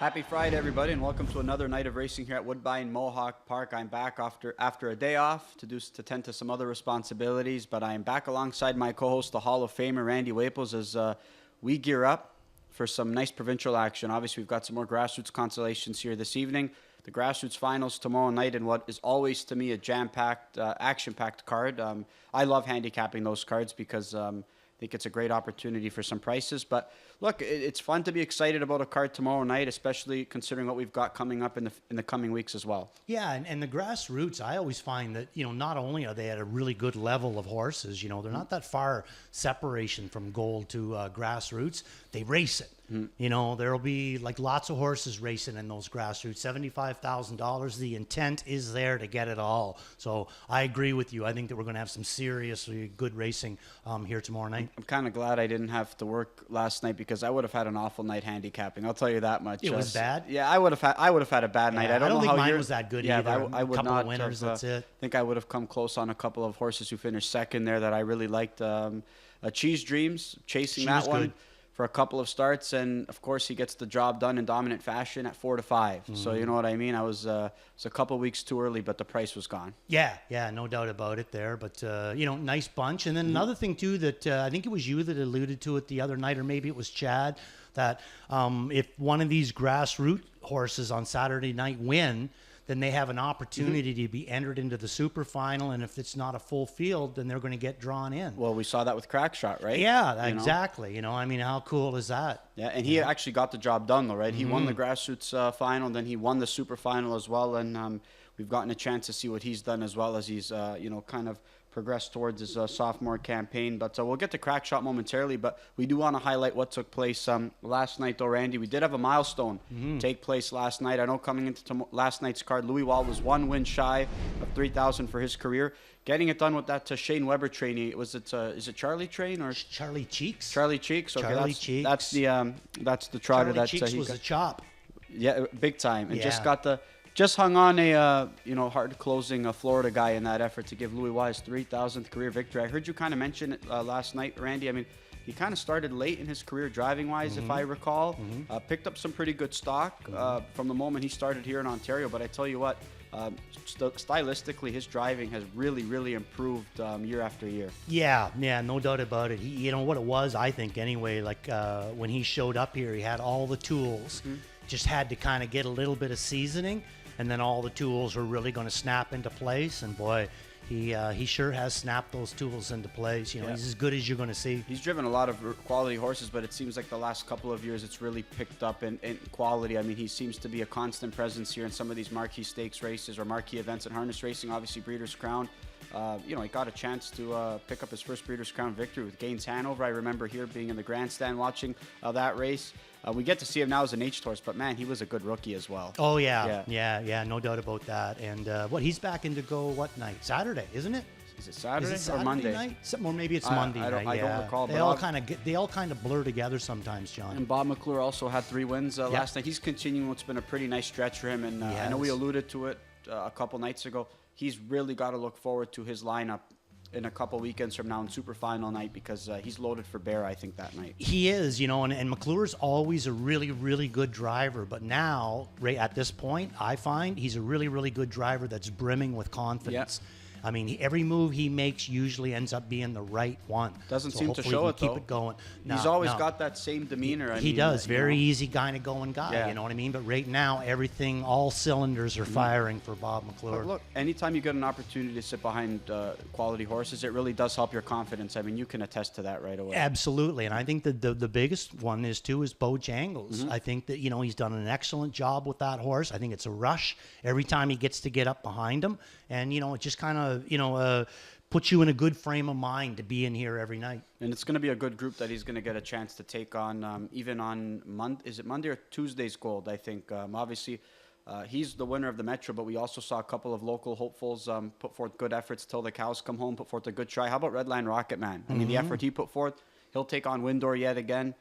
Happy Friday, everybody, and welcome to another night of racing here at Woodbine Mohawk Park. I'm back after a day off to tend to some other responsibilities, but I am back alongside my co-host, the Hall of Famer Randy Waples, as we gear up for some nice provincial action. Obviously, we've got some more grassroots consolations here this evening. The grassroots finals tomorrow night, and what is always to me a jam-packed, action-packed card. I love handicapping those cards because I think it's a great opportunity for some prices. But look, it's fun to be excited about a card tomorrow night, especially considering what we've got coming up in the coming weeks as well. Yeah, and the grassroots, I always find that, not only are they at a really good level of horses, they're not that far separation from gold to grassroots. They race it. There'll be like lots of horses racing in those grassroots, $75,000. The intent is there to get it all. So I agree with you. I think that we're going to have some seriously good racing here tomorrow night. I'm kind of glad I didn't have to work last night because I would have had an awful night handicapping. I'll tell you that much. It was bad? Yeah, I would have had a bad night. I don't know think how mine was that good either. I would couple not of winners, have, that's it. I think I would have come close on a couple of horses who finished second there that I really liked. Cheese Dreams, chasing She that was one. good For a couple of starts, and of course he gets the job done in dominant fashion at 4-5. So you know what I mean. I was it's a couple of weeks too early, but the price was gone. Yeah, no doubt about it there. But nice bunch. And then another thing too that I think it was you that alluded to it the other night, or maybe it was Chad, that if one of these grassroots horses on Saturday night win, then they have an opportunity to be entered into the super final, and if it's not a full field, then they're going to get drawn in. Well, we saw that with Crackshot, right? Yeah, exactly. How cool is that? Yeah, and he actually got the job done, though, right? He won the grassroots final, then he won the super final as well, and we've gotten a chance to see what he's done as well as he's, kind of progressed towards his sophomore campaign. But we'll get to Crackshot momentarily, but we do want to highlight what took place last night, though, Randy. We did have a milestone take place last night. I know coming into last night's card, Louis Wall was one win shy of 3,000 for his career. Getting it done with that Shane Weber trainee. Is it Charlie Train or Charlie Cheeks? Charlie Cheeks. Okay, Charlie Cheeks. That's the trotter. Charlie Cheeks was a chop. Yeah, big time, and just hung on a hard closing Florida guy in that effort to give Louis Wise 3,000th career victory. I heard you kind of mention it last night, Randy. I mean, he kind of started late in his career driving-wise, if I recall. Picked up some pretty good stock from the moment he started here in Ontario. But I tell you what, stylistically, his driving has really, really improved year after year. Yeah, no doubt about it. He, what it was, I think, anyway, like when he showed up here, he had all the tools. Just had to kind of get a little bit of seasoning, and then all the tools were really going to snap into place. And boy, he sure has snapped those tools into place. He's as good as you're going to see. He's driven a lot of quality horses, but it seems like the last couple of years it's really picked up in quality. I mean, he seems to be a constant presence here in some of these marquee stakes races or marquee events in harness racing. Obviously, Breeders' Crown. He got a chance to pick up his first Breeders' Crown victory with Gaines Hanover. I remember here being in the grandstand watching that race. We get to see him now as an H-horse, but man, he was a good rookie as well. Oh, yeah, no doubt about that. And he's back in to go what night? Saturday, isn't it? Is it Saturday, or Monday night? Or maybe it's Monday night. I don't recall. They all kind of blur together sometimes, John. And Bob McClure also had 3 wins last night. He's continuing what's been a pretty nice stretch for him, and I know we alluded to it a couple nights ago. He's really got to look forward to his lineup in a couple weekends from now in super final night because he's loaded for bear, I think, that night. He is, and McClure's always a really, really good driver. But now, right at this point, I find he's a really, really good driver that's brimming with confidence. Yep. I mean, every move he makes usually ends up being the right one. Doesn't seem to show it, though. Keep it going. He's always got that same demeanor. He does. Very easy kind of going guy, Yeah. you know what I mean? But right now, all cylinders are firing for Bob McClure. But look, anytime you get an opportunity to sit behind quality horses, it really does help your confidence. I mean, you can attest to that right away. Absolutely. And I think that the biggest one is Bo Jangles. I think that, he's done an excellent job with that horse. I think it's a rush every time he gets to get up behind him. And, it just kind of, puts you in a good frame of mind to be in here every night. And it's going to be a good group that he's going to get a chance to take on even on Monday. Is it Monday or Tuesday's Gold, I think. Obviously, he's the winner of the Metro, but we also saw a couple of local hopefuls put forth good efforts till the cows come home, put forth a good try. How about Redline Rocket Man? I mean, the effort he put forth, he'll take on Windor yet again.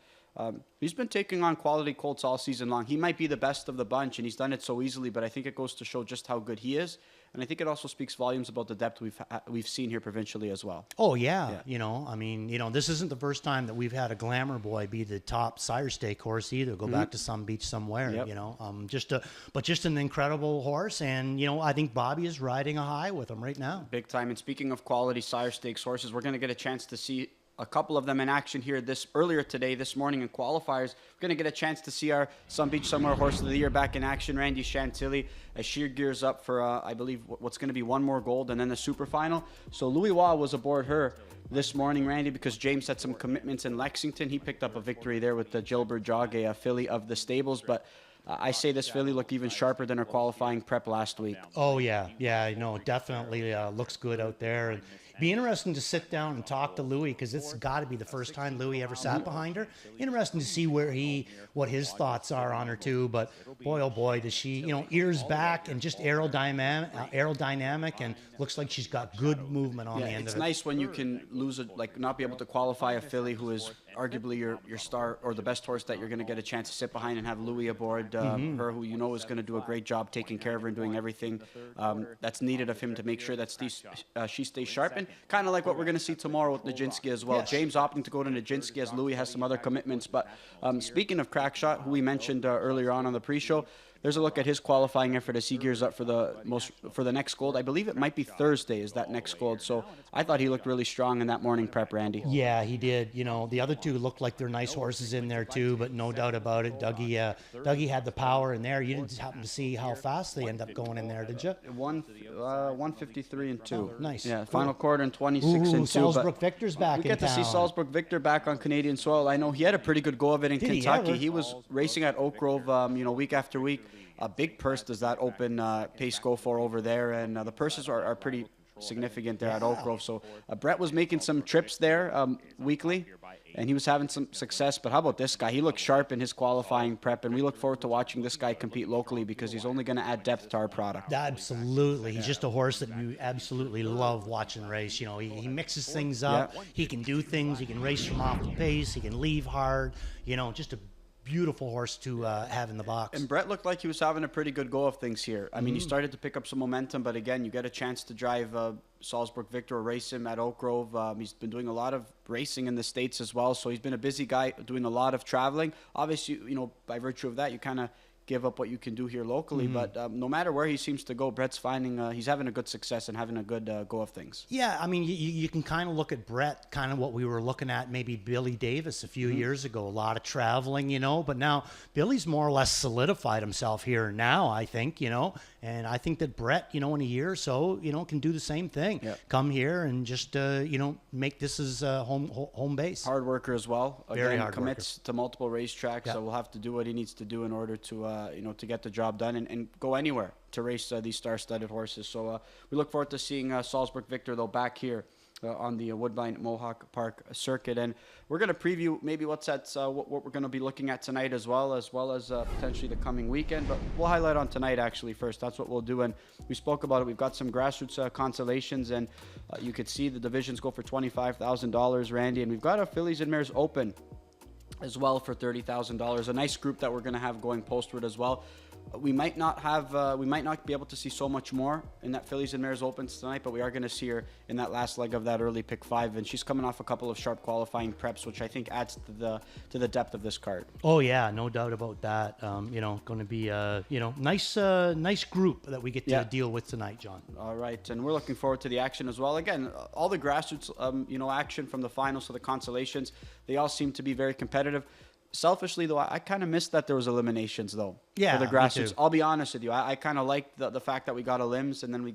He's been taking on quality colts all season long. He might be the best of the bunch, and he's done it so easily, but I think it goes to show just how good he is. And I think it also speaks volumes about the depth we've seen here provincially as well. Oh yeah. I mean, this isn't the first time that we've had a Glamour Boy be the top sire stake horse either. Go back to some beach somewhere. Yep. Just an incredible horse, and I think Bobby is riding a high with him right now. Big time. And speaking of quality sire stakes horses, we're going to get a chance to see a couple of them in action here earlier today, this morning in qualifiers. We're going to get a chance to see our Some Beach Somewhere Horse of the Year back in action, Randy Chantilly, as she gears up for, I believe, what's going to be one more gold and then the super final. So Louis Waugh was aboard her this morning, Randy, because James had some commitments in Lexington. He picked up a victory there with the Gilbert Jog, a filly of the stables, but I say this filly looked even sharper than her qualifying prep last week. Oh, yeah. Yeah, definitely looks good out there. And be interesting to sit down and talk to Louis, because it's got to be the first time Louis ever sat behind her. Interesting to see what his thoughts are on her, too. But boy, oh boy, does she, ears back and just aerodynamic, and looks like she's got good movement on the end of it. It's nice when you can not be able to qualify a filly who is arguably your star or the best horse that you're going to get a chance to sit behind, and have Louis aboard her, who is going to do a great job taking care of her and doing everything that's needed of him to make sure that she stays sharp. And kind of like what we're going to see tomorrow with Nijinsky as well. Yes. James opting to go to Nijinsky as Louis has some other commitments. But speaking of Crackshot, who we mentioned earlier on the pre-show, there's a look at his qualifying effort as he gears up for the next gold. I believe it might be Thursday is that next gold. So I thought he looked really strong in that morning prep, Randy. Yeah, he did. The other two looked like they're nice horses in there too, but no doubt about it, Dougie had the power in there. You didn't happen to see how fast they end up going in there, did you? 153 and 2. Nice. Yeah, final quarter and 26 and 2. Salzbrook Victor's back in town. We get to see Salzbrook Victor back on Canadian soil. I know he had a pretty good go of it in Kentucky. He was racing at Oak Grove, week after week. A big purse does that open pace go for over there, and the purses are pretty significant there at Oak Grove. So Brett was making some trips there weekly, and he was having some success. But how about this guy? He looks sharp in his qualifying prep, and we look forward to watching this guy compete locally, because he's only going to add depth to our product. Absolutely. He's just a horse that you absolutely love watching race. He mixes things up. Yeah. He can do things. He can race from off the pace. He can leave hard. Just a beautiful horse to have in the box. And Brett looked like he was having a pretty good go of things here. I mean, he started to pick up some momentum, but again, you get a chance to drive Salzbrook Victor or race him at Oak Grove. He's been doing a lot of racing in the States as well, so he's been a busy guy doing a lot of traveling. Obviously, by virtue of that, you kind of give up what you can do here locally, but no matter where he seems to go, Brett's finding he's having a good success and having a good go of things. Yeah, I mean, you can kind of look at Brett, kind of what we were looking at maybe Billy Davis a few years ago, a lot of traveling, but now Billy's more or less solidified himself here now, I think, and I think that Brett, in a year or so, can do the same thing. Yep. Come here and just, make this his home base. Hard worker as well. Again, very hard commits worker. To multiple racetracks, so we'll have to do what he needs to do in order to to get the job done and go anywhere to race these star-studded horses. So we look forward to seeing Salzbrook Victor, though, back here on the Woodbine Mohawk Park circuit. And we're going to preview maybe what we're going to be looking at tonight as well as potentially the coming weekend. But we'll highlight on tonight, actually, first. That's what we'll do. And we spoke about it. We've got some grassroots consolations, and you could see the divisions go for $25,000, Randy. And we've got a Fillies and Mares Open as well for $30,000. A nice group that we're going to have going postward as well. We might not be able to see so much more in that Fillies and Mares Opens tonight, but we are going to see her in that last leg of that early pick 5, and she's coming off a couple of sharp qualifying preps, which I think adds to the depth of this card. Oh yeah, no doubt about that. Going to be a nice group that we get to deal with tonight, John. All right, and we're looking forward to the action as well. Again, all the grassroots action from the finals to the consolations, they all seem to be very competitive. Selfishly, though, I kind of missed that there was eliminations, though, for the grassroots. I'll be honest with you. I kind of liked the fact that we got elims, and then we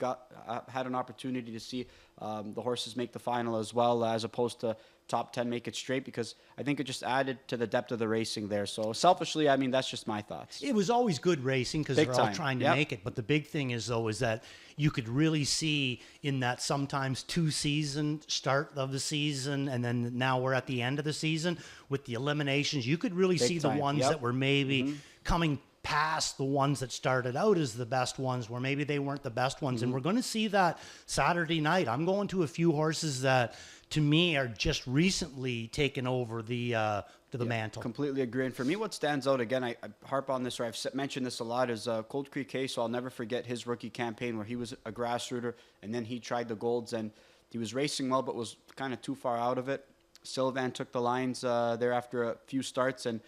had an opportunity to see the horses make the final as well, as opposed to top 10 make it straight, because I think it just added to the depth of the racing there. So selfishly, I mean, that's just my thoughts. It was always good racing because they're all trying to make it. But the big thing is, though, is that you could really see in that sometimes 2-season start of the season, and then now we're at the end of the season with the eliminations. You could really see the ones that were maybe coming past the ones that started out as the best ones, where maybe they weren't the best ones. And we're going to see that Saturday night. I'm going to a few horses that, to me, are just recently taken over the mantle. Completely agree. And for me, what stands out, again, I harp on this, or I've mentioned this a lot, is Cold Creek Case. So I'll never forget his rookie campaign where he was a grass rooter, and then he tried the golds, and he was racing well, but was kind of too far out of it. Sylvan took the lines there after a few starts, and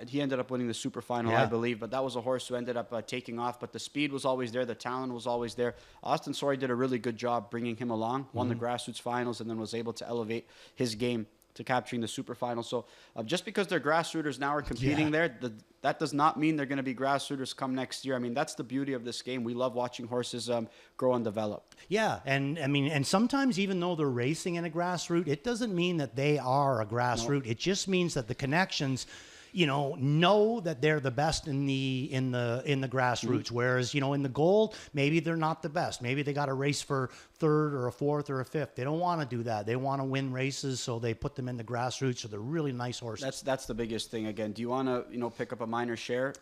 he ended up winning the super final, I believe. But that was a horse who ended up taking off. But the speed was always there. The talent was always there. Austin Sorey did a really good job bringing him along, won the grassroots finals, and then was able to elevate his game to capturing the super final. So just because they're grassrooters now are competing there, that does not mean they're going to be grassrooters come next year. I mean, that's the beauty of this game. We love watching horses grow and develop. Yeah, and I mean, and sometimes even though they're racing in a grassroot, it doesn't mean that they are a grassroot. It just means that the connections, know that they're the best in the grassroots. Whereas, in the gold, maybe they're not the best. Maybe they got a race for third or a fourth or a fifth. They don't want to do that. They want to win races, so they put them in the grassroots. So they're really nice horses. That's the biggest thing. Again, do you want to pick up a minor share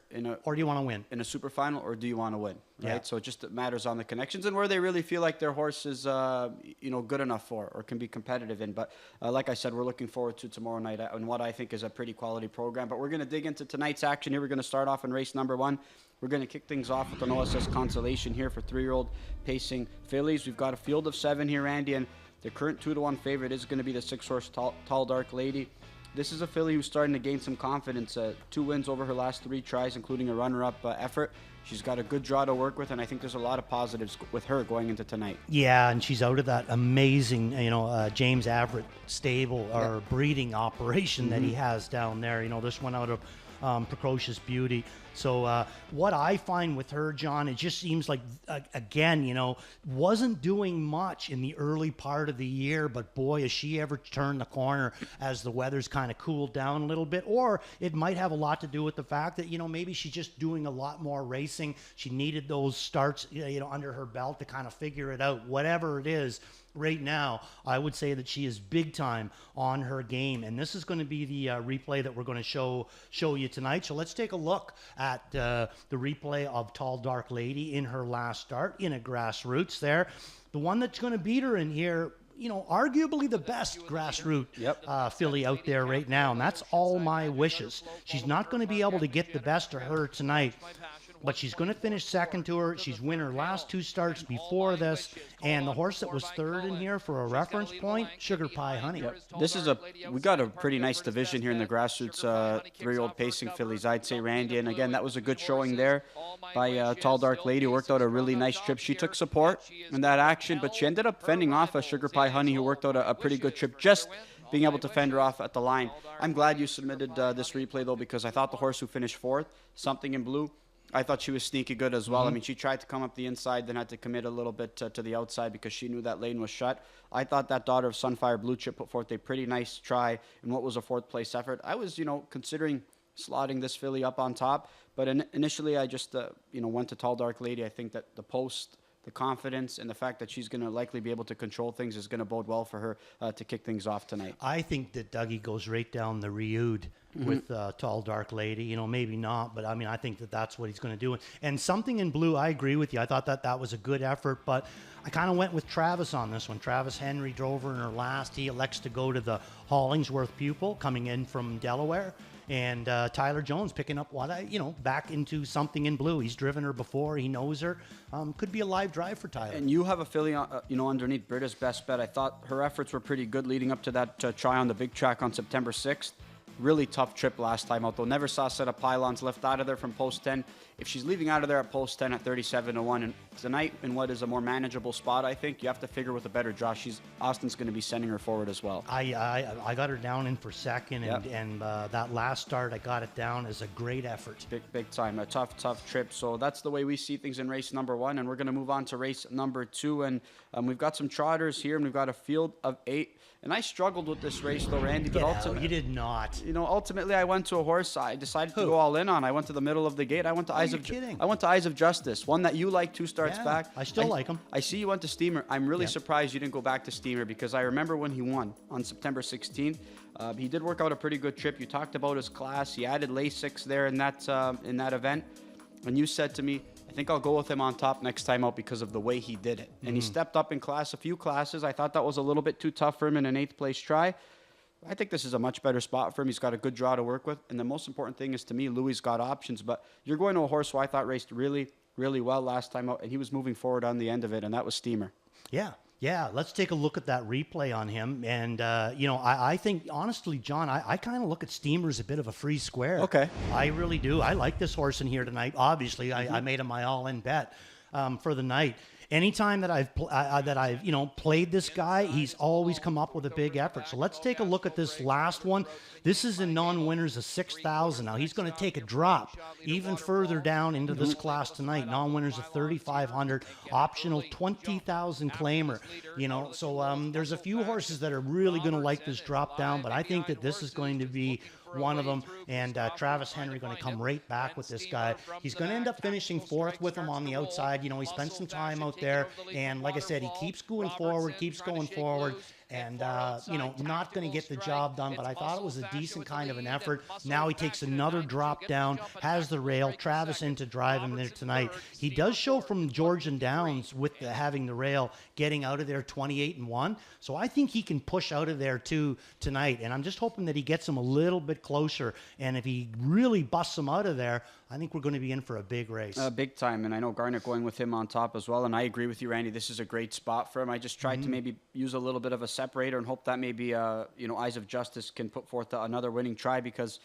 or do you want to win in a super final, or do you want to win? Right. Yeah. So it just matters on the connections and where they really feel like their horse is good enough for or can be competitive in. But like I said, we're looking forward to tomorrow night and what I think is a pretty quality program. But we're going to dig into tonight's action here. We're going to start off in race number 1. We're going to kick things off with an OSS Consolation here for 3-year-old pacing fillies. We've got a field of 7 here, Andy, and the current 2-1 favorite is going to be the 6-horse Tall Dark Lady. This is a filly who's starting to gain some confidence. 2 wins over her last 3 tries, including a runner-up effort. She's got a good draw to work with, and I think there's a lot of positives with her going into tonight. Yeah, and she's out of that amazing, James Everett stable or breeding operation that he has down there. This one out of Precocious Beauty. So what I find with her, John, it just seems like, again, wasn't doing much in the early part of the year, but boy, has she ever turned the corner as the weather's kind of cooled down a little bit. Or it might have a lot to do with the fact that, maybe she's just doing a lot more racing. She needed those starts, under her belt to kind of figure it out. Whatever it is, right now, I would say that she is big time on her game. And this is going to be the replay that we're going to show you tonight. So let's take a look at the replay of Tall Dark Lady in her last start in a grassroots there. The one that's going to beat her in here, arguably the best grassroots filly out there right now. And that's All My Wishes. She's not going to be able to get the best of her tonight, but she's going to finish second to her. She's won her last 2 starts before this. And the horse that was third in here for a reference point, Sugar Pie Honey. We got a pretty nice division here in the grassroots 3-year-old pacing fillies, I'd say, Randy. And again, that was a good showing there by Tall Dark Lady. Worked out a really nice trip. She took support in that action, but she ended up fending off a Sugar Pie Honey who worked out a pretty good trip, just being able to fend her off at the line. I'm glad you submitted this replay, though, because I thought the horse who finished 4th, Something in Blue, I thought she was sneaky good as well. I mean, she tried to come up the inside, then had to commit a little bit to the outside because she knew that lane was shut. I thought that daughter of Sunfire Blue Chip put forth a pretty nice try in what was a 4th place effort. I was, considering slotting this filly up on top, but initially I just, went to Tall Dark Lady. I think that the post, the confidence, and the fact that she's going to likely be able to control things is going to bode well for her to kick things off tonight. I think that Dougie goes right down the Riud with Tall Dark Lady. Maybe not, but I think that's what he's going to do. And Something in Blue, I agree with you. I thought that was a good effort, but I kind of went with Travis on this one. Travis Henry drove her in her last. He elects to go to the Hollingsworth pupil coming in from Delaware. And Tyler Jones picking up back into Something in Blue. He's driven her before. He knows her. Could be a live drive for Tyler. And you have a filly, underneath Britta's Best Bet. I thought her efforts were pretty good leading up to that try on the big track on September 6th. Really tough trip last time out, though. Never saw a set of pylons left out of there from post 10. If she's leaving out of there at post 10 at 37-1, and tonight in what is a more manageable spot, I think you have to figure with a better draw. Austin's going to be sending her forward as well. I got her down in for second, and that last start I got it down as a great effort. Big time, a tough trip. So that's the way we see things in race number 1, and we're going to move on to race number 2, and we've got some trotters here, and we've got a field of 8. And I struggled with this race, though, Randy. But ultimately, you did not. Ultimately, I went to a horse I decided to go all in on. I went to the middle of the gate. I went to Eyes of Justice, one that you liked 2 starts back. I still like him. I see you went to Steamer. I'm really surprised you didn't go back to Steamer because I remember when he won on September 16th. He did work out a pretty good trip. You talked about his class. He added Lasix there in that event. and you said to me, I think I'll go with him on top next time out because of the way he did it. And he stepped up in class, a few classes. I thought that was a little bit too tough for him in an 8th place try. I think this is a much better spot for him. He's got a good draw to work with. And the most important thing is, to me, Louis got options. But you're going to a horse who I thought raced really, really well last time out, and he was moving forward on the end of it, and that was Steamer. Yeah, let's take a look at that replay on him. And, I think, honestly, John, I kind of look at Steamer as a bit of a free square. Okay. I really do. I like this horse in here tonight. Obviously, I made him my all-in bet for the night. Anytime that I've played this guy, he's always come up with a big effort. So let's take a look at this last one. This is in non-winners of 6,000. Now he's going to take a drop even further down into this class tonight. Non-winners of 3,500, optional 20,000 claimer. So there's a few horses that are really going to like this drop down, but I think that this is going to be one of them, and Travis Henry going to come right back with this guy. He's going to end up finishing 4th with him on the outside. He spent some time out there, and like I said, he keeps going forward, and not going to get the job done, but I thought it was a decent kind of an effort. Now he takes another drop down, has the rail, Travis in to drive him there tonight. He does show from Georgian Downs with having the rail, getting out of there 28-1, so I think he can push out of there too tonight, and I'm just hoping that he gets him a little bit closer, and if he really busts him out of there, I think we're going to be in for a big race. Big time, and I know Garnet going with him on top as well, and I agree with you, Randy. This is a great spot for him. I just tried to maybe use a little bit of a separator and hope that maybe, Eyes of Justice can put forth another winning try, because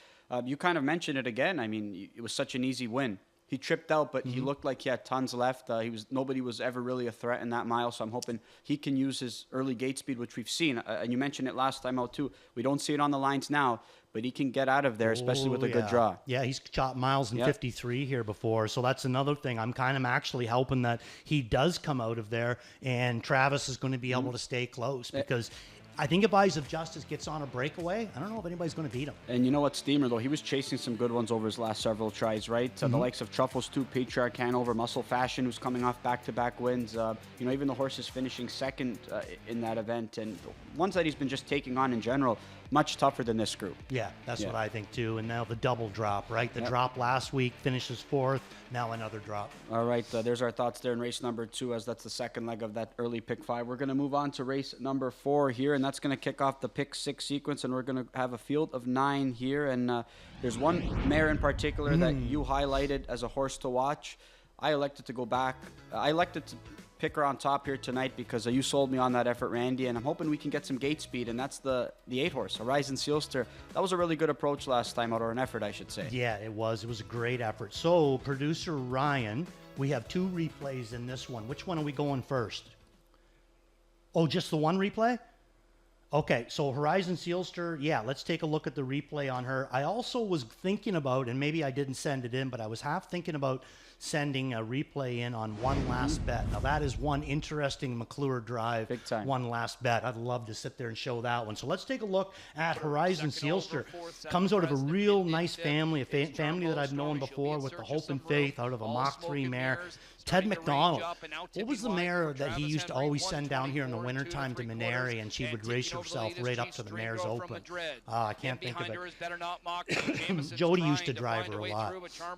you kind of mentioned it again. I mean, it was such an easy win. He tripped out, but he looked like he had tons left. Nobody was ever really a threat in that mile, so I'm hoping he can use his early gate speed, which we've seen. And you mentioned it last time out too. We don't see it on the lines now, but he can get out of there, especially with a good draw. Yeah, he's shot miles in 53 here before, so that's another thing. I'm kind of actually hoping that he does come out of there, and Travis is going to be able to stay close, because I think if Eyes of Justice gets on a breakaway, I don't know if anybody's going to beat him. And you know what, Steamer, though, he was chasing some good ones over his last several tries, right? The likes of Truffles 2, Patriarch Hanover, Muscle Fashion, who's coming off back-to-back wins. Even the horses finishing second in that event. And ones that he's been just taking on in general, much tougher than this group. Yeah, that's what I think, too. And now the double drop, right? The drop last week finishes 4th. Now another drop. All right, there's our thoughts there in race number 2, as that's the second leg of that early pick 5. We're going to move on to race number 4 here, and that's going to kick off the pick 6 sequence, and we're going to have a field of 9 here. And there's one mare in particular that you highlighted as a horse to watch. I elected to go back. I elected to pick her on top here tonight because you sold me on that effort, Randy, and I'm hoping we can get some gate speed, and that's the 8 horse, Horizon Sealster. That was a really good approach last time out, or an effort, I should say. Yeah, it was. It was a great effort. So, producer Ryan, we have 2 replays in this one. Which one are we going first? Oh, just the one replay? Okay, so Horizon Sealster, let's take a look at the replay on her. I also was thinking about, and maybe I didn't send it in, but I was half thinking about sending a replay in on One Last Bet. Now, that is one interesting McClure drive. Big time. One Last Bet. I'd love to sit there and show that one. So let's take a look at Horizon Sealster. Comes out of a real nice family, a family that I've known before with the Hope and Faith out of a Mach 3 mare. Ted McDonald. What was the mare that he used to always send down here in the wintertime to Minari, and she would race herself right up to the mare's open? I can't think of it. Jody used to drive her a lot.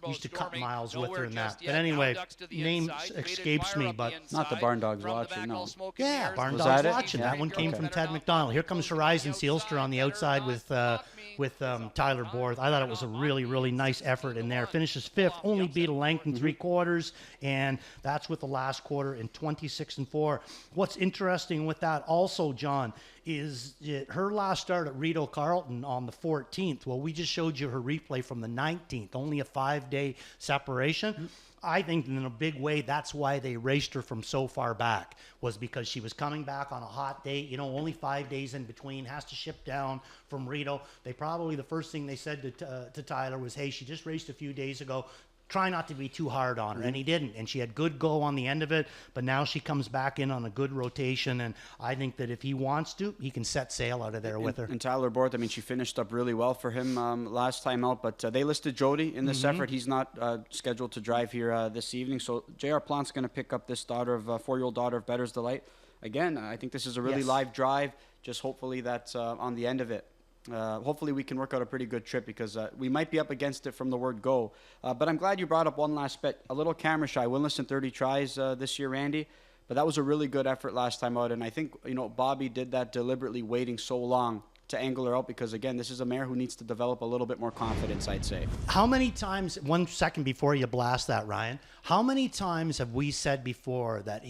Used to cut miles with her and that. But anyway, name escapes me, but... Not the Barn Dogs Watching, no. Yeah, Barn Was Dogs that it? Watching. Yeah. That one came Okay. from Ted McDonald. Here comes Horizon Sealster on the outside with Tyler Borth. I thought it was a really, really nice effort in there. Finishes 5th, only beat a length and 3/4, and that's with the last quarter in 26-4. What's interesting with that also, John, is her last start at Rito Carlton on the 14th. Well, we just showed you her replay from the 19th, only a 5-day separation. I think in a big way, that's why they raced her from so far back, was because she was coming back on a hot date, only 5 days in between, has to ship down from Rito. The first thing they said to Tyler was, hey, she just raced a few days ago. Try not to be too hard on her, and he didn't, and she had good go on the end of it, but now she comes back in on a good rotation, and I think that if he wants to, he can set sail out of there with her. And Tyler Borth, I mean, she finished up really well for him last time out, but they listed Jody in this effort. He's not scheduled to drive here this evening, so J.R. Plant's going to pick up this 4-year-old daughter of Better's Delight. Again, I think this is a really live drive, just hopefully that's on the end of it. Hopefully we can work out a pretty good trip because we might be up against it from the word go. But I'm glad you brought up one last bet. A little camera shy, winless in 30 tries this year, Randy. But that was a really good effort last time out. And I think, Bobby did that deliberately, waiting so long to angle her out because, again, this is a mare who needs to develop a little bit more confidence, I'd say. How many times, 1 second before you blast that, Ryan, how many times have we said before that,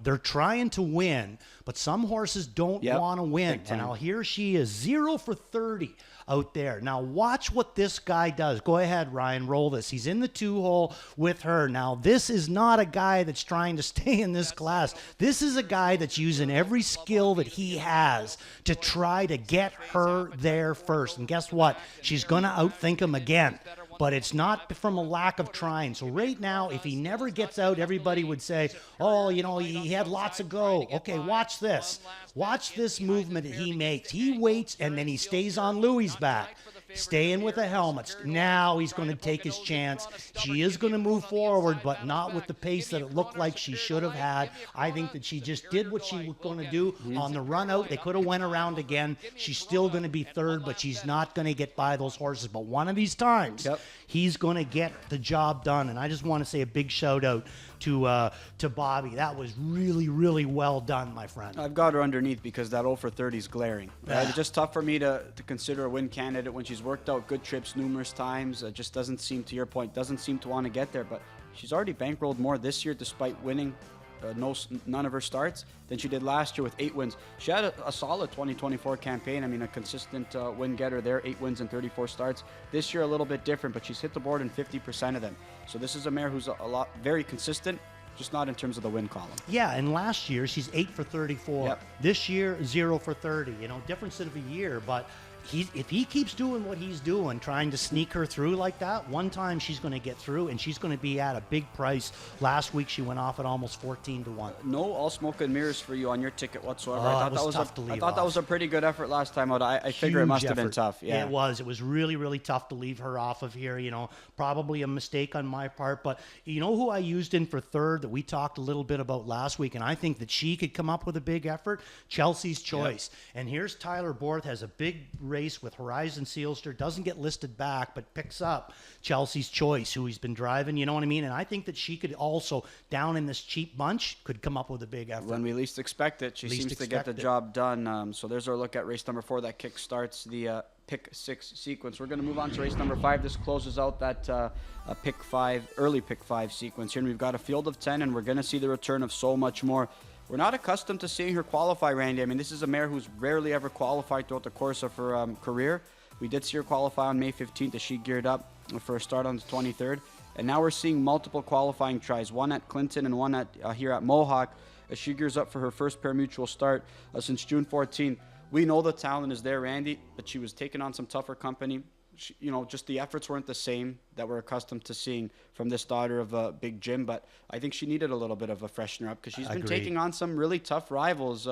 they're trying to win, but some horses don't want to win? And now here she is, 0 for 30 out there. Now watch what this guy does. Go ahead, Ryan, roll this. He's in the 2-hole with her. Now this is not a guy that's trying to stay in this class. This is a guy that's using every skill that he has to try to get her there first. And guess what? She's going to outthink him again. But it's not from a lack of trying. So right now, if he never gets out, everybody would say, oh, he had lots of go. Okay, watch this. Watch this movement that he makes. He waits, and then he stays on Louis' back, staying with the helmets. Now he's going to take his chance. She is going to move forward, but not with the pace that it looked like she should have had. I think that she just did what she was going to do on the run out. They could have went around again. She's still going to be third, but she's not going to get by those horses. But one of these times, he's going to get the job done. And I just want to say a big shout out to Bobby. That was really, really well done, my friend. I've got her underneath because that 0 for 30 is glaring. It's just tough for me to consider a win candidate when she's worked out good trips numerous times. It just doesn't seem, to your point, doesn't seem to want to get there. But she's already bankrolled more this year despite winning none of her starts than she did last year with 8 wins. She had a solid 2024 campaign. I mean, a consistent win getter there, 8 wins and 34 starts. This year a little bit different, but she's hit the board in 50% of them. So this is a mare who's very consistent, just not in terms of the win column. Yeah, and last year she's 8 for 34. Yep. This year 0 for 30. Difference of a year, but if he keeps doing what he's doing, trying to sneak her through like that, one time she's going to get through, and she's going to be at a big price. Last week she went off at almost 14-1. No all smoke and mirrors for you on your ticket whatsoever. I thought that was a pretty good effort last time out. I figure it must have been tough. Yeah, it was. It was really, really tough to leave her off of here. Probably a mistake on my part. But you know who I used in for third that we talked a little bit about last week, and I think that she could come up with a big effort? Chelsea's Choice. Yep. And here's Tyler Borth, has a big race with Horizon Sealster, doesn't get listed back, but picks up Chelsea's Choice, who he's been driving, you know what I mean? And I think that she could also, down in this cheap bunch, could come up with a big effort. When we least expect it, she seems to get the job done. So there's our look at race number 4 that kick starts the pick 6 sequence. We're going to move on to race number 5. This closes out that early pick 5 sequence here, and we've got a field of 10, and we're going to see the return of So Much More. We're not accustomed to seeing her qualify, Randy. I mean, this is a mare who's rarely ever qualified throughout the course of her career. We did see her qualify on May 15th as she geared up for a start on the 23rd. And now we're seeing multiple qualifying tries, one at Clinton and one here at Mohawk, as she gears up for her first pari-mutuel start since June 14th. We know the talent is there, Randy, but she was taking on some tougher company. Just the efforts weren't the same that we're accustomed to seeing from this daughter of Big Jim. But I think she needed a little bit of a freshener up because she's been taking on some really tough rivals,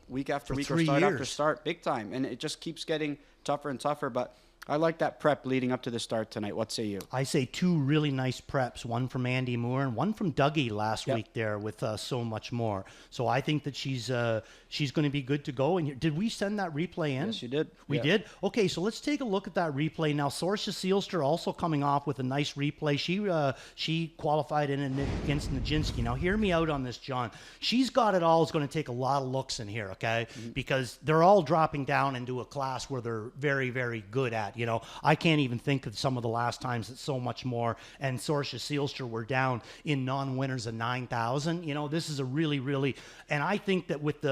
week after week or start after start, big time. And it just keeps getting tougher and tougher. But I like that prep leading up to the start tonight. What say you? I say 2 really nice preps, one from Andy Moore and one from Dougie last week there with So Much More. So I think that she's going to be good to go. And did we send that replay in? Yes, you did. We did? Okay, so let's take a look at that replay. Now, Sorcia Sealster also coming off with a nice replay. She qualified in against Nijinsky. Now, hear me out on this, John. She's got it all. It's going to take a lot of looks in here, okay? Mm-hmm. Because they're all dropping down into a class where they're very, very good at. I can't even think of some of the last times that So Much More and Sorcia Sealster were down in non-winners of 9,000. This is a really, really, and I think that with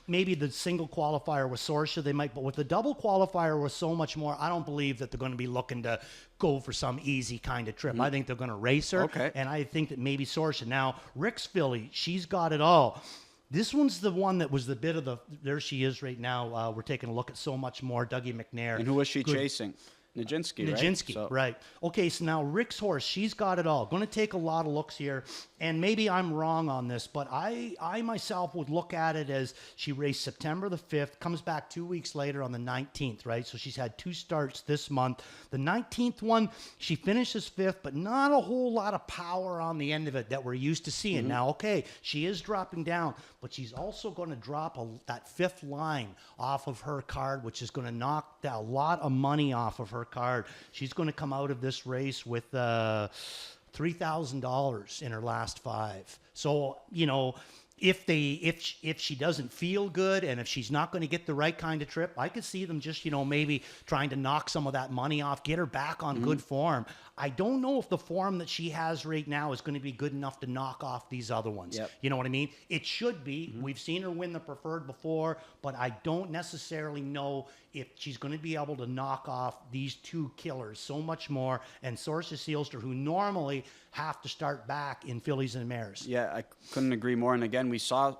maybe the single qualifier with Sorcia, they might, but with the double qualifier with So Much More, I don't believe that they're going to be looking to go for some easy kind of trip. Mm-hmm. I think they're going to race her. Okay. And I think that maybe Sorcia. Now, Rick's filly, she's got it all. This one's the one that was the bit of the, there she is right now. We're taking a look at So Much More, Dougie McNair. And who was she chasing? Nijinsky, right? Nijinsky, right. Okay, so now Rick's horse, she's got it all. Going to take a lot of looks here, and maybe I'm wrong on this, but I myself would look at it as she raced September the 5th, comes back 2 weeks later on the 19th, right? So she's had 2 starts this month. The 19th one, she finishes 5th, but not a whole lot of power on the end of it that we're used to seeing. Now, okay, she is dropping down, but she's also going to drop that 5th line off of her card, which is going to knock a lot of money off of her card. She's going to come out of this race with $3,000 in her last 5. So, you know, if she doesn't feel good and if she's not going to get the right kind of trip, I could see them just, you know, maybe trying to knock some of that money off, get her back on good form. I don't know if the form that she has right now is going to be good enough to knock off these other ones. Yep. You know what I mean? It should be. We've seen her win the Preferred before, but I don't necessarily know if she's going to be able to knock off these 2 killers so much more, and Source of Sealster, who normally have to start back in fillies and mares. Yeah, I couldn't agree more. And again, we saw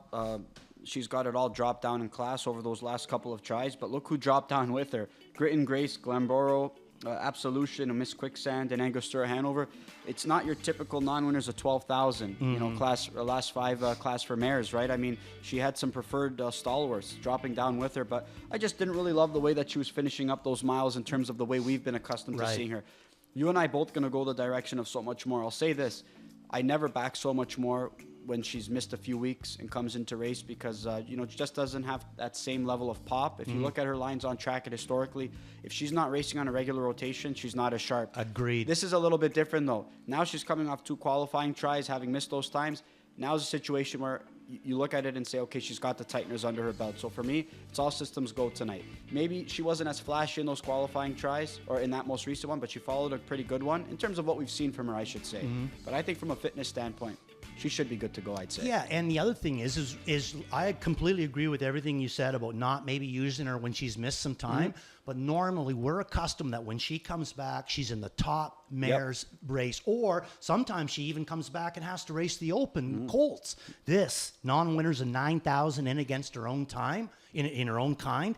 she's got it all dropped down in class over those last couple of tries, but look who dropped down with her. Grit and Grace, Glamboro, Absolution, Miss Quicksand, and Angostura Hanover. It's not your typical non-winners of 12,000, you know, class, last 5 class for mares, right? I mean, she had some preferred stalwarts dropping down with her, but I just didn't really love the way that she was finishing up those miles in terms of the way we've been accustomed to seeing her. You and I both going to go the direction of so much more. I'll say this. I never back so much more when she's missed a few weeks and comes into race because, you know, just doesn't have that same level of pop. If you look at her lines on track and historically, if she's not racing on a regular rotation, she's not as sharp. Agreed. This is a little bit different, though. Now she's coming off 2 qualifying tries, having missed those times. Now's a situation where you look at it and say, okay, she's got the tighteners under her belt. So for me, it's all systems go tonight. Maybe she wasn't as flashy in those qualifying tries or in that most recent one, but she followed a pretty good one in terms of what we've seen from her, I should say. But I think from a fitness standpoint, she should be good to go, I'd say. Yeah, and the other thing is I completely agree with everything you said about not maybe using her when she's missed some time. But normally we're accustomed that when she comes back, she's in the top mares race, or sometimes she even comes back and has to race the open colts. This non-winners of 9,000 in against her own time, in her own kind.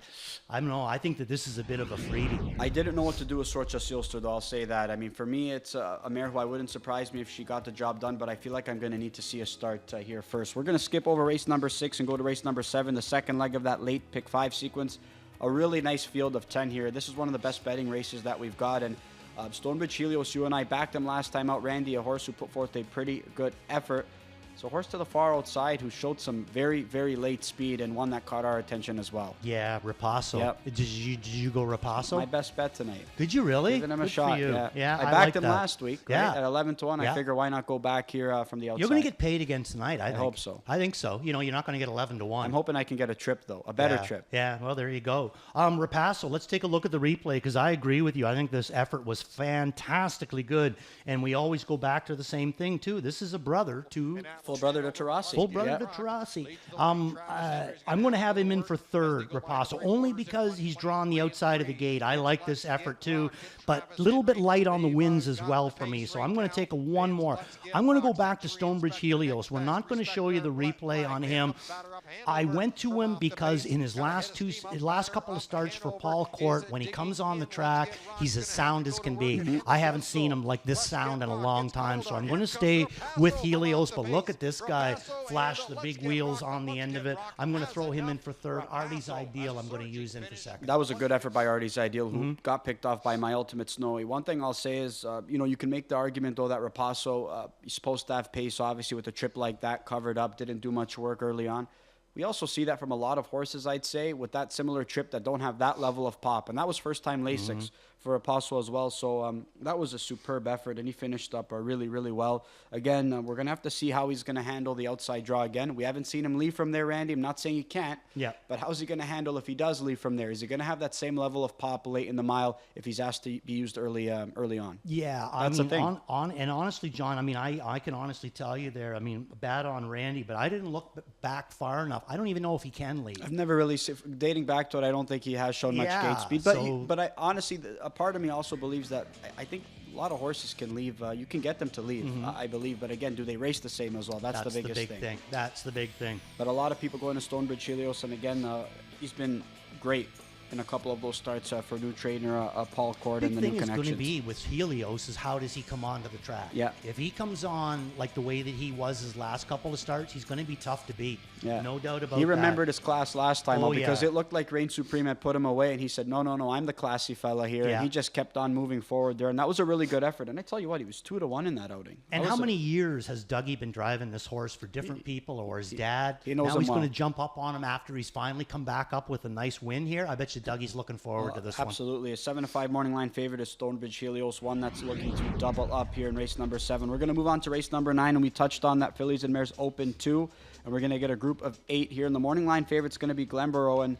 I don't know. I think that this is a bit of a freebie. I didn't know what to do with Sorcha Sealster, though. I'll say that. I mean, for me, it's a mare who I wouldn't surprise me if she got the job done, but I feel like I'm going to need to see a start here first. We're going to skip over race number 6 and go to race number 7, the second leg of that late pick 5 sequence. A really nice field of 10 here. This is one of the best betting races that we've got. And Stonebridge Helios, you and I backed him last time out. Randy, a horse who put forth a pretty good effort. So a horse to the far outside who showed some very, very late speed and one that caught our attention as well. Yeah, Rapasso. Yep. Did you go Rapasso? My best bet tonight. Did you really? Giving him a Good shot. for you. Yeah. I I backed like him that. last week, right? Yeah. At 11-1. Yeah. I figure why not go back here from the outside. You're going to get paid again tonight, I think. hope so. I think so. You know, you're not going to get 11-1. I'm hoping I can get a trip, though. A better trip. Yeah, well, there you go. Rapasso, let's take a look at the replay because I agree with you. I think this effort was fantastically good. And we always go back to the same thing, too. This is a brother to... Full brother to Tarasi. Full brother to Tarasi. I'm going to have him in for third, Rapasso, only because he's drawn the outside of the gate. I like this effort, too, but a little bit light on the wins as well for me. So I'm going to take one more. I'm going to go back to Stonebridge Helios. We're not going to show you the replay on him. I went to him because in his last couple of starts for Paul Court, when he comes on the track, he's as sound as can be. I haven't seen him like this sound in a long time, so I'm going to stay with Helios. But look at this guy flash the big wheels on the end of it. I'm going to throw him in for third. Artie's Ideal, I'm going to use him for second. That was a good effort by Artie's Ideal, who got picked off by My Ultimate Snowy. One thing I'll say is, you can make the argument, though, that Rapasso, he's supposed to have pace, obviously, with a trip like that, covered up, didn't do much work early on. We also see that from a lot of horses, I'd say, with that similar trip that don't have that level of pop. And that was first-time Lasix for Apostle as well. So that was a superb effort, and he finished up really, really well. Again, we're going to have to see how he's going to handle the outside draw again. We haven't seen him leave from there, Randy. I'm not saying he can't, but how's he going to handle if he does leave from there? Is he going to have that same level of pop late in the mile if he's asked to be used early on? Yeah, That's the thing. And honestly, John, I mean, I can honestly tell you there, I mean, bad on Randy, but I didn't look back far enough. I don't even know if he can leave. I've never really seen, dating back to it, I don't think he has shown much gate speed. But I honestly, a part of me also believes that I think a lot of horses can leave. You can get them to leave, I believe. But again, do they race the same as well? That's the biggest thing. That's the big thing. But a lot of people going to Stonebridge Helios, and again, he's been great in a couple of those starts for new trainer Paul Cord Big and the thing new is going to connections. be with Helios is how does he come onto the track? Yeah. If he comes on like the way that he was his last couple of starts, he's going to be tough to beat. Yeah. No doubt about that. He remembered his class last time Oh, because yeah. it looked like Reign Supreme had put him away, and he said, no, I'm the classy fella here. Yeah. And he just kept on moving forward there, and that was a really good effort. And I tell you what, he was 2-1 in that outing. And That how was many years has Dougie been driving this horse for different people or his dad? he knows now him he's going well. to jump up on him after he's finally come back up with a nice win here. I bet you Dougie's looking forward to this one. Absolutely. A 7-5 morning line favorite is Stonebridge Helios, one that's looking to double up here in race number 7. We're going to move on to race number 9, and we touched on that Fillies and Mares Open 2, and we're going to get a group of 8 here. And the morning line favorite's going to be Glenborough, and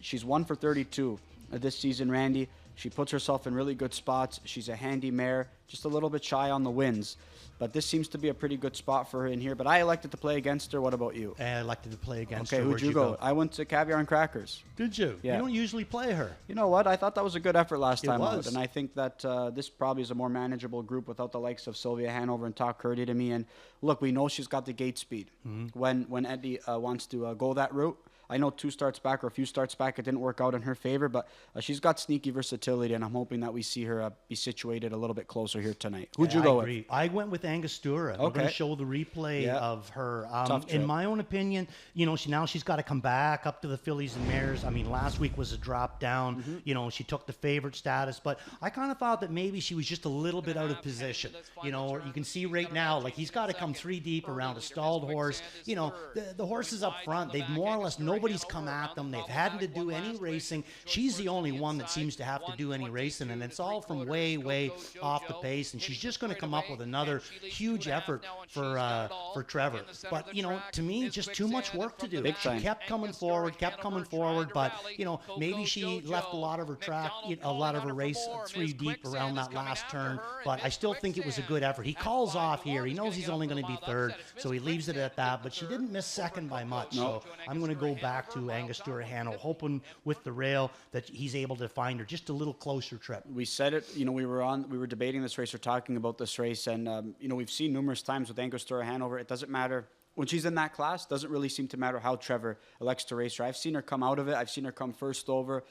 she's 1 for 32 this season, Randy. She puts herself in really good spots. She's a handy mare, just a little bit shy on the wins. But this seems to be a pretty good spot for her in here. But I elected to play against her. What about you? I elected to play against Okay, her. who'd Where'd you go? I went to Caviar and Crackers. Did you? Yeah. You don't usually play her. You know what? I thought that was a good effort last time out. was. And I think that this probably is a more manageable group without the likes of Sylvia Hanover and Talk Curdy to me. And look, we know she's got the gate speed. When Eddie wants to go that route. I know 2 starts back or a few starts back, it didn't work out in her favor, but she's got sneaky versatility, and I'm hoping that we see her be situated a little bit closer here tonight. Who'd you I go agree. with? I went with Angostura. We're going Okay. to show the replay Yeah. of her. Tough trip. In my own opinion, you know, she's got to come back up to the Fillies and Mares. I mean, last week was a drop down. Mm-hmm. You know, she took the favorite status, but I kind of thought that maybe she was just a little bit out of position. You know, you can see right now, like he's got to come 3 deep around a stalled horse. You know, the horses up front, they've more or less, nobody's come at them. They've had to do any racing. She's the only one that seems to have to do any racing, and it's all from way off the pace. And she's just going to come up with another huge effort for Trevor. But you know, to me, just too much work to do. Big time. She kept coming forward, but you know, maybe she left a lot of her track, a lot of her race 3 deep around that last turn. But I still think it was a good effort. He calls off here. He knows he's only going to be 3rd, so he leaves it at that. But she didn't miss 2nd by much. So I'm going to go back to Angostura Hano, hoping with the rail that he's able to find her just a little closer trip. We said it, you know, we were debating this race or talking about this race, and you know, we've seen numerous times with Angostura Hanover, it doesn't matter when she's in that class, doesn't really seem to matter how Trevor elects to race her. I've seen her come out of it. I've seen her come first over.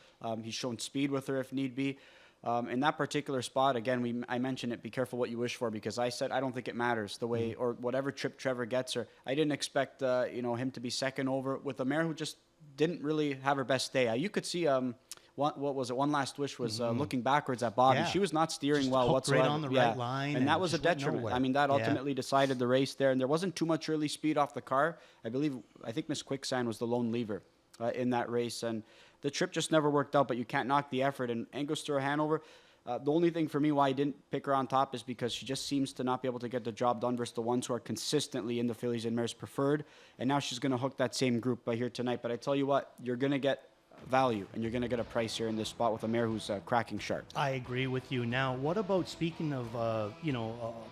He's shown speed with her if need be. In that particular spot, again, I mentioned it, be careful what you wish for, because I said I don't think it matters the way or whatever trip Trevor gets her. I didn't expect you know, him to be 2nd over with a mare who just didn't really have her best day. You could see what was it? One Last Wish was looking backwards at Bobby. Yeah. She was not steering Just well hooked whatsoever. right on the right line, and and that was a just went detriment. nowhere. I mean, that Yeah. ultimately decided the race there, and there wasn't too much early speed off the car. I think Miss Quicksand was the lone lever in that race, and the trip just never worked out. But you can't knock the effort. And Angostura Hanover. The only thing for me why I didn't pick her on top is because she just seems to not be able to get the job done versus the ones who are consistently in the Fillies and Mares preferred. And now she's going to hook that same group here tonight. But I tell you what, you're going to get value, and you're going to get a price here in this spot with a mare who's cracking sharp. I agree with you. Now, what about speaking of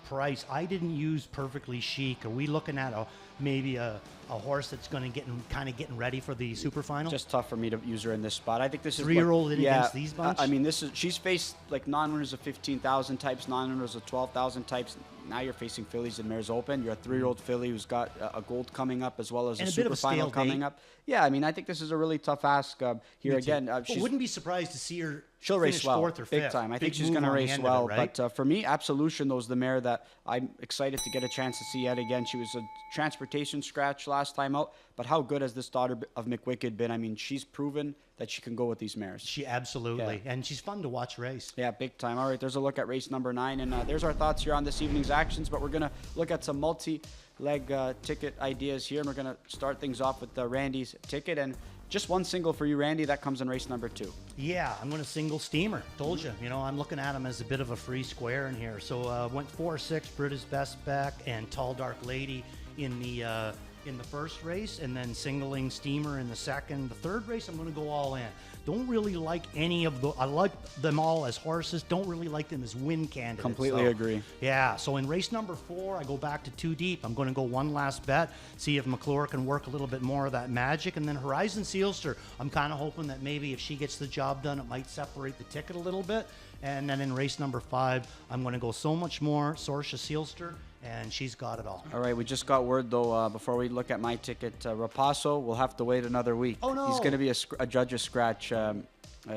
price? I didn't use Perfectly Chic. Are we looking at maybe a horse that's going to getting ready for the super final? Just tough for me to use her in this spot. I think this is 3-year-old against these bunch? I mean, she's faced like non-winners of 15,000 types, non-winners of 12,000 types. Now you're facing Fillies and Mares Open. You're a 3-year-old filly who's got a gold coming up as well as And a a bit of super a final stale coming date. up. Yeah, I mean, I think this is a really tough ask here Me too. again. But wouldn't be surprised to see her She'll finish race well, 4th or 5th. big time. I think Big she's move going to on the race end of well. it, right? But for me, Absolution, though, is the mare that I'm excited to get a chance to see yet again. She was a transportation scratch last time out, but how good has this daughter of McWicked been? I mean, she's proven that she can go with these mares. She absolutely, and she's fun to watch race. Yeah, big time. All right, there's a look at race number 9, and there's our thoughts here on this evening's actions, but we're going to look at some multi-leg ticket ideas here, and we're going to start things off with Randy's ticket, and just one single for you, Randy. That comes in race number 2. Yeah, I'm going to single Steamer. Told you. You know, I'm looking at him as a bit of a free square in here. So went 4-6, British Best Back, and Tall Dark Lady in the first race, and then singling Steamer in the second. The third race, I'm going to go all in. Don't really like any of the. I like them all as horses. Don't really like them as win candidates. Completely agree. Yeah. So in race number 4, I go back to 2 deep. I'm going to go one last bet, see if McClure can work a little bit more of that magic, and then Horizon Sealster. I'm kind of hoping that maybe if she gets the job done, it might separate the ticket a little bit. And then in race number 5, I'm going to go So Much More, Sorsha Sealster, and she's got it all. All right, we just got word, though, before we look at my ticket, Rapasso will have to wait another week. Oh, no. He's going to be a judge's scratch.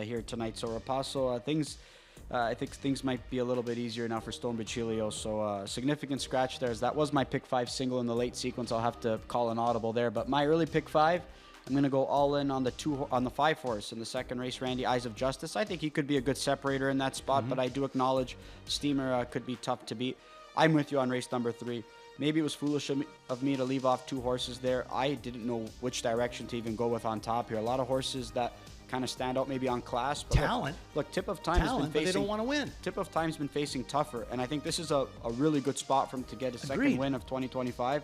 here tonight. So Rapasso, I think things might be a little bit easier now for Stonebridge Helios. So significant scratch there. As that was my pick 5 single in the late sequence. I'll have to call an audible there. But my early pick 5, I'm going to go all in on the 5 horse in the second race, Randy, Eyes of Justice. I think he could be a good separator in that spot, but I do acknowledge Steamer could be tough to beat. I'm with you on race number 3. Maybe it was foolish of me to leave off 2 horses there. I didn't know which direction to even go with on top here. A lot of horses that kind of stand out maybe on class. But Talent. Look, Tip of Time has been But facing. they don't want to win. Tip of Time's been facing tougher, and I think this is a really good spot for him to get his second win of 2025.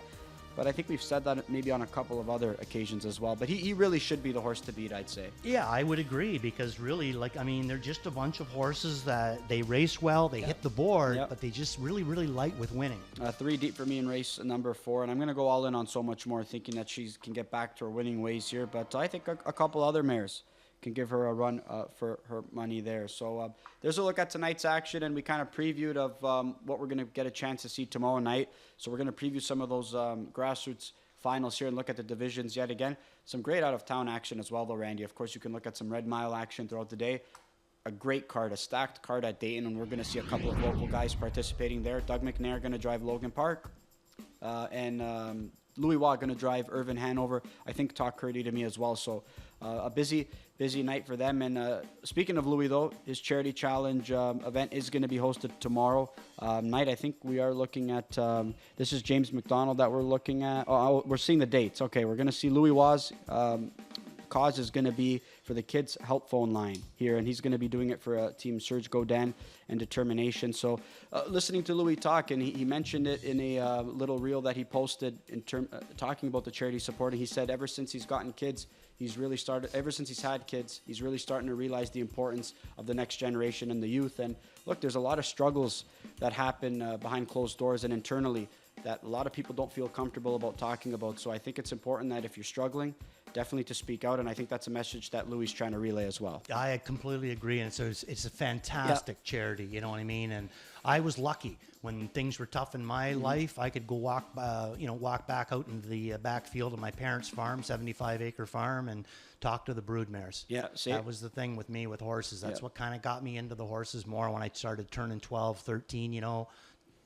But I think we've said that maybe on a couple of other occasions as well. But he really should be the horse to beat, I'd say. Yeah, I would agree because really, they're just a bunch of horses that they race well, they hit the board, but they just really light with winning. 3 deep for me in race number 4, and I'm going to go all in on So Much More, thinking that she can get back to her winning ways here. But I think a couple other mares can give her a run for her money there. So there's a look at tonight's action, and we kind of previewed of what we're going to get a chance to see tomorrow night. So we're going to preview some of those grassroots finals here and look at the divisions yet again. Some great out-of-town action as well, though, Randy. Of course, you can look at some Red Mile action throughout the day. A great card, a stacked card at Dayton, and we're going to see a couple of local guys participating there. Doug McNair going to drive Logan Park, and Louis Watt going to drive Irvin Hanover. I think talk Curdy to me as well. So a busy night for them. And speaking of Louis, though, his charity challenge event is going to be hosted tomorrow night. I think we are looking at this is James McDonald that we're looking at. We're seeing the dates. Okay, we're going to see Louis Watt's cause is going to be for the Kids Help Phone line here, and he's going to be doing it for Team Serge Godin and Determination. So listening to Louis talk, and he mentioned it in a little reel that he posted talking about the charity supporting. He said ever since he's gotten kids, ever since he's had kids, he's really starting to realize the importance of the next generation and the youth. And look, there's a lot of struggles that happen behind closed doors and internally that a lot of people don't feel comfortable about talking about. So I think it's important that if you're struggling, definitely to speak out, and I think that's a message that Louis is trying to relay as well. I completely agree, and so it's a fantastic charity, you know what I mean? And I was lucky when things were tough in my life. I could go walk back out into the backfield of my parents' farm, 75-acre farm, and talk to the broodmares. Yeah, that was the thing with me with horses. That's what kind of got me into the horses more when I started turning 12, 13, you know.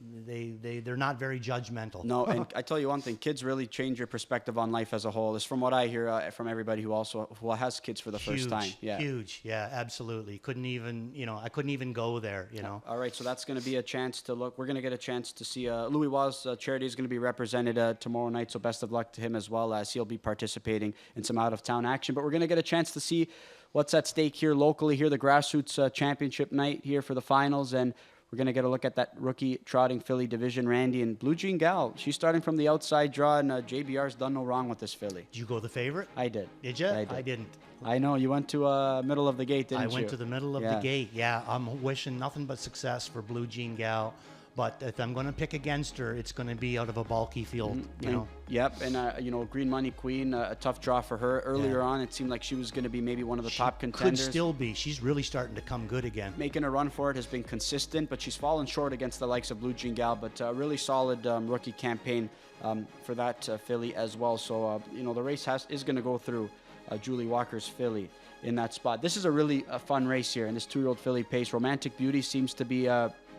They're not very judgmental. No, and I tell you one thing, kids really change your perspective on life as a whole. It's from what I hear from everybody who has kids for the first time. Yeah, huge. Yeah, absolutely. I couldn't even go there, you know. All right, so that's going to be a chance to look. We're going to get a chance to see Louis Wa's charity is going to be represented tomorrow night, so best of luck to him as well, as he'll be participating in some out-of-town action. But we're going to get a chance to see what's at stake here locally, here the grassroots championship night here for the finals, and we're going to get a look at that rookie trotting filly division, Randy, and Blue Jean Gal. She's starting from the outside draw, and JBR's done no wrong with this filly. Did you go the favorite? I did. Did you? I didn't. I know. You went to middle of the gate, didn't you? I went to the middle of the gate, yeah. I'm wishing nothing but success for Blue Jean Gal. But if I'm going to pick against her, it's going to be out of a bulky field, you know. Yep, and Green Money Queen, a tough draw for her. Earlier on, it seemed like she was going to be maybe one of the top contenders. Could still be. She's really starting to come good again. Making a run for it has been consistent, but she's fallen short against the likes of Blue Jean Gal. But a really solid rookie campaign for that filly as well. So, the race is going to go through Julie Walker's filly in that spot. This is a really fun race here, and this 2-year-old filly pace. Romantic Beauty seems to be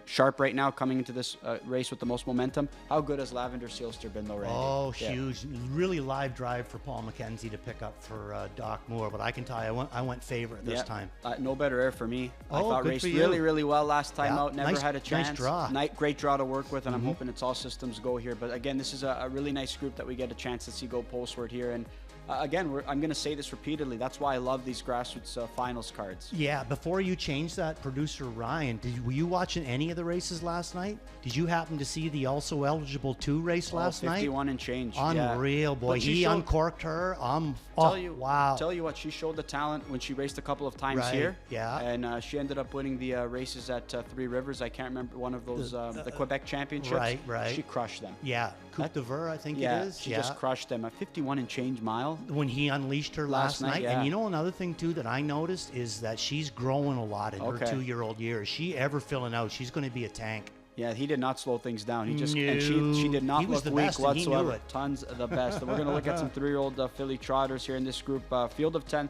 sharp right now, coming into this race with the most momentum. How good has Lavender Sealster been, though, Randy? Oh, huge. Really live drive for Paul McKenzie to pick up for Doc Moore. But I can tell you, I went favorite this time. No better air for me. I thought good raced for you. really, really well last time out. Never had a chance. Nice draw. Great draw to work with, and I'm hoping it's all systems go here. But again, this is a really nice group that we get a chance to see go postward here. And again, I'm going to say this repeatedly. That's why I love these grassroots finals cards. Yeah, before you change that, producer Ryan, were you watching any of the races last night? Did you happen to see the also eligible 2 race last 51 night? 51 and change. Unreal, boy. He uncorked her. Wow. Tell you what, she showed the talent when she raced a couple of times here. Yeah. And she ended up winning the races at Three Rivers. I can't remember one of those, the Quebec Championships. Right. She crushed them. Yeah. Coupe de Ver, I think it is. She just crushed them. A 51 and change mile. When he unleashed her last night. Yeah. And you know another thing, too, that I noticed is that she's growing a lot in her 2-year-old years. She ever filling out. She's going to be a tank. Yeah, he did not slow things down. He just and she did not look weak whatsoever. Tons of the best. And we're going to look at some 3-year-old filly trotters here in this group. Field of 10.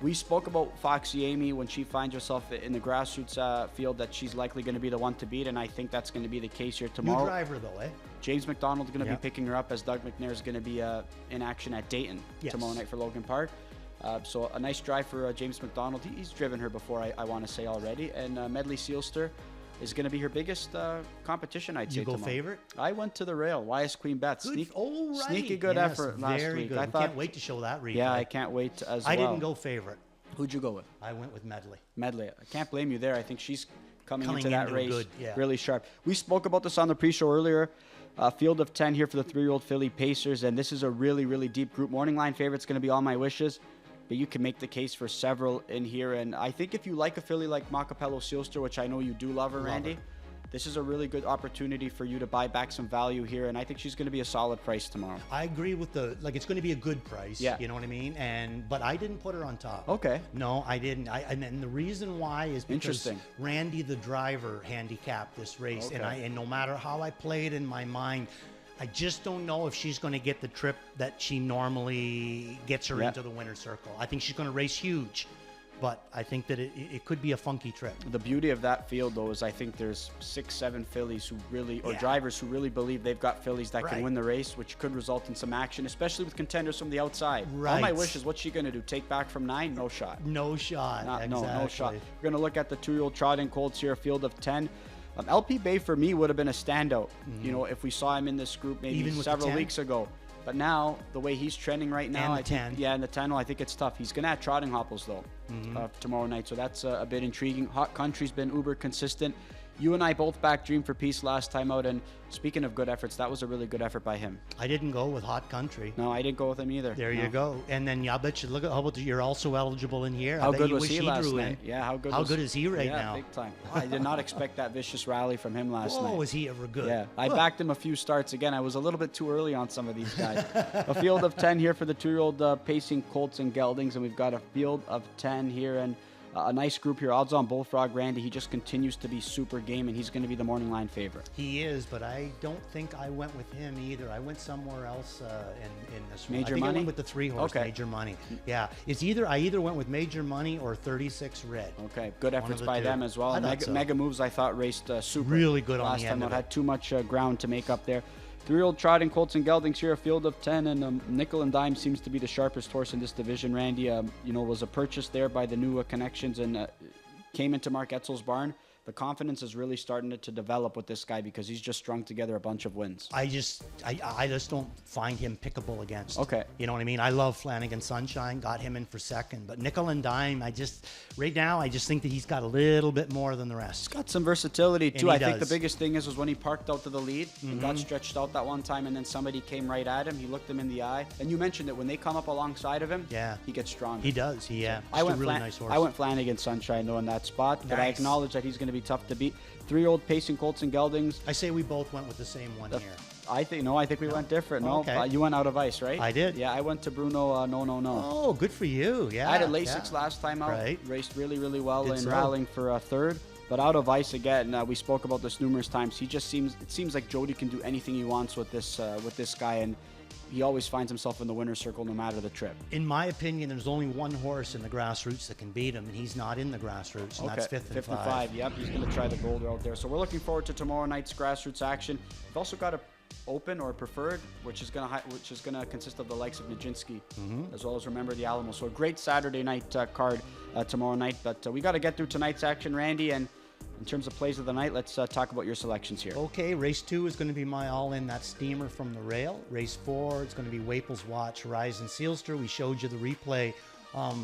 We spoke about Foxy Amy when she finds herself in the grassroots field that she's likely going to be the one to beat, and I think that's going to be the case here tomorrow. New driver, though, eh? James McDonald's going to Yeah. be picking her up as Doug McNair is going to be in action at Dayton Yes. tomorrow night for Logan Park. So a nice drive for James McDonald. He's driven her before, I want to say already. And Medley Sealster is going to be her biggest competition, I'd say. You go tomorrow. favorite? I went to the rail. YS Queen Beth. Good. Oh, right. Sneaky good Yes, effort last very week. good. I We thought, can't wait to show that replay. Yeah, I can't wait as I well. didn't go favorite. Who'd you go with? I went with Medley. Medley. I can't blame you there. I think she's coming Coming into that into race good, yeah. really sharp. We spoke about this on the pre-show earlier. Field of 10 here for the 3-year-old Philly Pacers, and this is a really, really deep group. Morning line favorite's going to be All My Wishes, but you can make the case for several in here. And I think if you like a filly like Macapello Sealster, which I know you do love her, Randy, this is a really good opportunity for you to buy back some value here, and I think she's going to be a solid price tomorrow. I agree with it's going to be a good price. Yeah. You know what I mean? But I didn't put her on top. Okay. No, I didn't. And the reason why is because Interesting. Randy, the driver, handicapped this race, Okay. and no matter how I played in my mind, I just don't know if she's going to get the trip that she normally gets her Yeah. into the winner's circle. I think she's going to race huge, but I think that it could be a funky trip. The beauty of that field, though, is I think there's 6-7 fillies who really, or Yeah. drivers who really believe they've got fillies that can Right. win the race, which could result in some action, especially with contenders from the outside. All My Right. Wishes, what's she going to do? Take back from 9? No shot. No shot. No shot. Exactly. We're going to look at the 2-year-old trotting colts here, a field of 10. LP Bay for me would have been a standout, you know, if we saw him in this group maybe Even with the several 10? weeks ago. But now, the way he's trending right now, And the I think, 10. yeah, and the 10, I think it's tough. He's going to have trotting hopples, though, tomorrow night. So that's a bit intriguing. Hot Country's been uber consistent. You and I both backed Dream for Peace last time out. And speaking of good efforts, that was a really good effort by him. I didn't go with Hot Country. No, I didn't go with him either. There No. you go. And then I bet you look at how about you're also eligible in here. I How bet good you was wish he last drew night? in. Yeah, how good is he right yeah, now? big time. I did not expect that vicious rally from him last night. Oh, is he ever good? Yeah, I Look, backed him a few starts. Again, I was a little bit too early on some of these guys. A field of 10 here for the 2-year-old pacing colts and geldings, and we've got a field of 10 here, and a nice group here. Odds on Bullfrog Randy. He just continues to be super game, and he's going to be the morning line favorite. He is, but I don't think I went with him either. I went somewhere else in this one. Major I think Money? I went with the 3-horse Okay. Major Money. Yeah, I either went with Major Money or 36 Red. Okay, good efforts of the by two. them as well. I thought Mega, so. Mega Moves, I thought, raced super. Really good on last the time end out. of it. Had too much ground to make up there. 3-year-old trotting colts and geldings here, a field of 10, and Nickel and Dime seems to be the sharpest horse in this division. Randy, was a purchase there by the new connections and came into Mark Etzel's barn. The confidence is really starting to develop with this guy because he's just strung together a bunch of wins. I just don't find him pickable against. Okay. You know what I mean? I love Flanagan Sunshine, got him in for second, but Nickel and Dime, right now, I just think that he's got a little bit more than the rest. Got some versatility too. he I think the does. biggest thing is when he parked out to the lead and got stretched out that one time, and then somebody came right at him. He looked him in the eye, and you mentioned it when they come up alongside of him. Yeah. he gets stronger. He does, yeah. I Just went a really nice horse. I went Flanagan Sunshine though in that spot, but I Nice. acknowledge that he's going to be tough to beat. 3-year-old pacing colts and geldings. I say we both went with the same one here. I think we went different. No, Okay. You went out of ice, right? I did. Yeah, I went to Bruno. No. Oh, good for you. Yeah. I had a Lasix yeah. last time out. Right. Raced really, really well Did in so. rallying for a third. But out of ice again. We spoke about this numerous times. It seems like Jody can do anything he wants with this guy, and he always finds himself in the winner's circle no matter the trip. In my opinion, there's only one horse in the grassroots that can beat him, and he's not in the grassroots, and that's fifth and five. Yep, he's going to try the gold out there. So we're looking forward to tomorrow night's grassroots action. We've also got a open or preferred, which is going to consist of the likes of Nijinsky, as well as Remember the Alamo. So a great Saturday night card tomorrow night. But we got to get through tonight's action, Randy. And in terms of plays of the night, let's talk about your selections here. Okay, race 2 is going to be my all-in. That's Steamer from the Rail. Race 4, it's going to be Waples Watch, Horizon Sealster. We showed you the replay.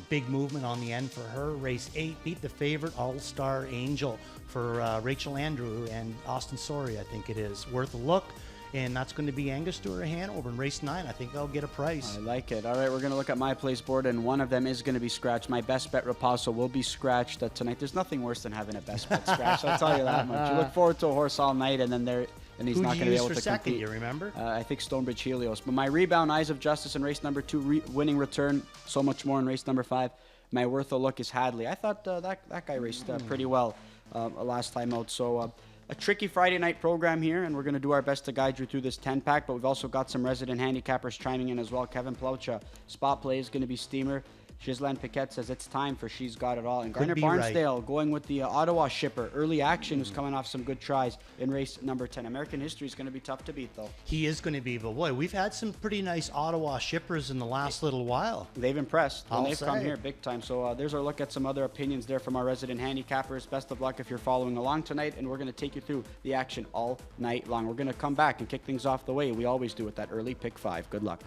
Big movement on the end for her. Race 8, beat the favorite, All-Star Angel for Rachel Andrew and Austin Sorey, I think it is. Worth a look. And that's going to be Angus Stewart of Hanover in race 9. I think they'll get a price. I like it. All right, we're going to look at my place board, and one of them is going to be scratched. My best bet Rapasso will be scratched tonight. There's nothing worse than having a best bet scratched. I'll tell you that much. You look forward to a horse all night, and then he's Who'd not you going to be use able for to second, compete. you remember? I think Stonebridge Helios. But my rebound, Eyes of Justice in race number 2, winning return, so much more in race number 5. My worth a look is Hadley. I thought that guy raced pretty well last time out. So a tricky Friday night program here, and we're going to do our best to guide you through this 10-pack, but we've also got some resident handicappers chiming in as well. Kevin Plaucha, spot play is going to be Steamer. Ghislaine Piquette says it's time for She's Got It All. And Could Garner be right. Barnsdale going with the Ottawa shipper. Early Action, who's coming off some good tries in race number 10. American History is going to be tough to beat, though. He is going to be, but boy, we've had some pretty nice Ottawa shippers in the last little while. They've impressed when I'll they've come say. here big time. So there's our look at some other opinions there from our resident handicappers. Best of luck if you're following along tonight, and we're going to take you through the action all night long. We're going to come back and kick things off the way we always do with that early pick 5. Good luck.